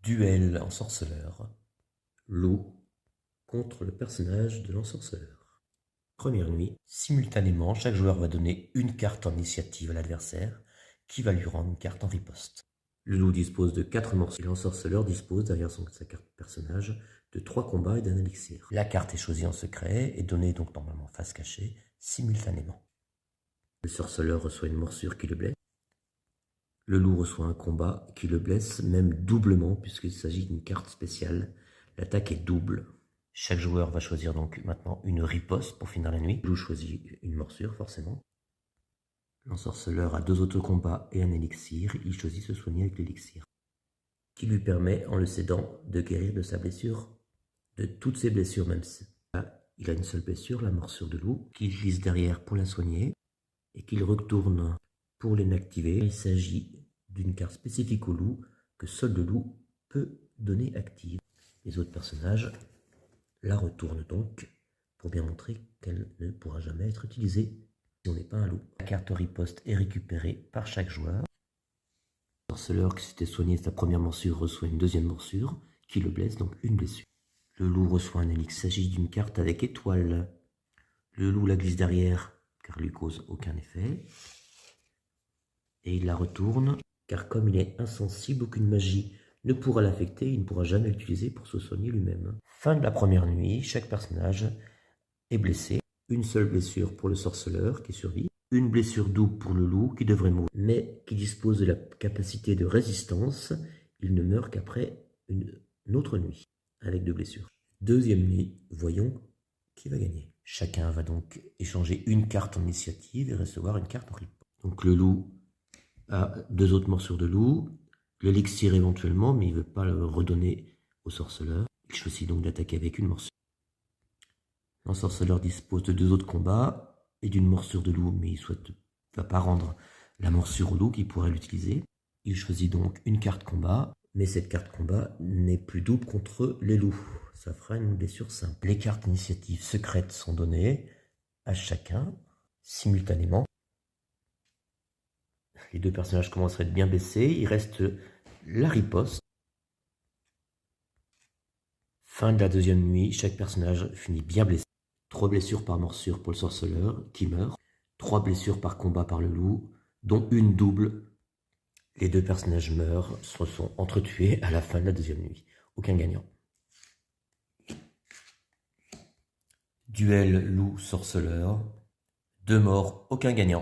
Duel ensorceleur. Loup contre le personnage de l'ensorceleur. Première nuit, simultanément, chaque joueur va donner une carte en initiative à l'adversaire, qui va lui rendre une carte en riposte. Le loup dispose de 4 morceaux et l'ensorceleur dispose, derrière sa carte personnage, de 3 combats et d'un élixir. La carte est choisie en secret et donnée donc normalement face cachée, simultanément. Le sorceleur reçoit une morsure qui le blesse. Le loup reçoit un combat qui le blesse, même doublement, puisqu'il s'agit d'une carte spéciale. L'attaque est double. Chaque joueur va choisir donc maintenant une riposte pour finir la nuit. Le loup choisit une morsure, forcément. L'ensorceleur a 2 autres combats et un élixir. Il choisit de se soigner avec l'élixir, qui lui permet, en le cédant, de guérir de sa blessure, de toutes ses blessures même. Là, il a une seule blessure, la morsure de loup, qu'il glisse derrière pour la soigner, et qu'il retourne pour l'inactiver. Il s'agit d'une carte spécifique au loup que seul le loup peut donner active. Les autres personnages la retournent donc pour bien montrer qu'elle ne pourra jamais être utilisée si on n'est pas un loup. La carte riposte est récupérée par chaque joueur. Le sorceleur qui s'était soigné de sa première morsure reçoit une deuxième morsure qui le blesse, donc une blessure. Le loup reçoit un élixir. Il s'agit d'une carte avec étoile. Le loup la glisse derrière car lui cause aucun effet. Et il la retourne, car comme il est insensible, aucune magie ne pourra l'affecter, il ne pourra jamais l'utiliser pour se soigner lui-même. Fin de la première nuit, chaque personnage est blessé. Une seule blessure pour le sorceleur qui survit, une blessure double pour le loup qui devrait mourir, mais qui dispose de la capacité de résistance. Il ne meurt qu'après une autre nuit, avec 2 blessures. Deuxième nuit, voyons qui va gagner. Chacun va donc échanger une carte en initiative et recevoir une carte en riposte. Donc le loup a 2 autres morsures de loup, l'élixir éventuellement, mais il ne veut pas le redonner au sorceleur. Il choisit donc d'attaquer avec une morsure. L'ensorceleur dispose de 2 autres combats et d'une morsure de loup, mais il ne va pas rendre la morsure au loup qui pourrait l'utiliser. Il choisit donc une carte combat, mais cette carte combat n'est plus double contre les loups. Ça fera une blessure simple. Les cartes initiatives secrètes sont données à chacun simultanément. Les 2 personnages commencent à être bien blessés. Il reste la riposte. Fin de la deuxième nuit, chaque personnage finit bien blessé. 3 blessures par morsure pour le sorceleur, qui meurt. 3 blessures par combat par le loup, dont une double. Les 2 personnages meurent, se sont entretués à la fin de la deuxième nuit. Aucun gagnant. Duel loup-sorceleur. 2 morts, aucun gagnant.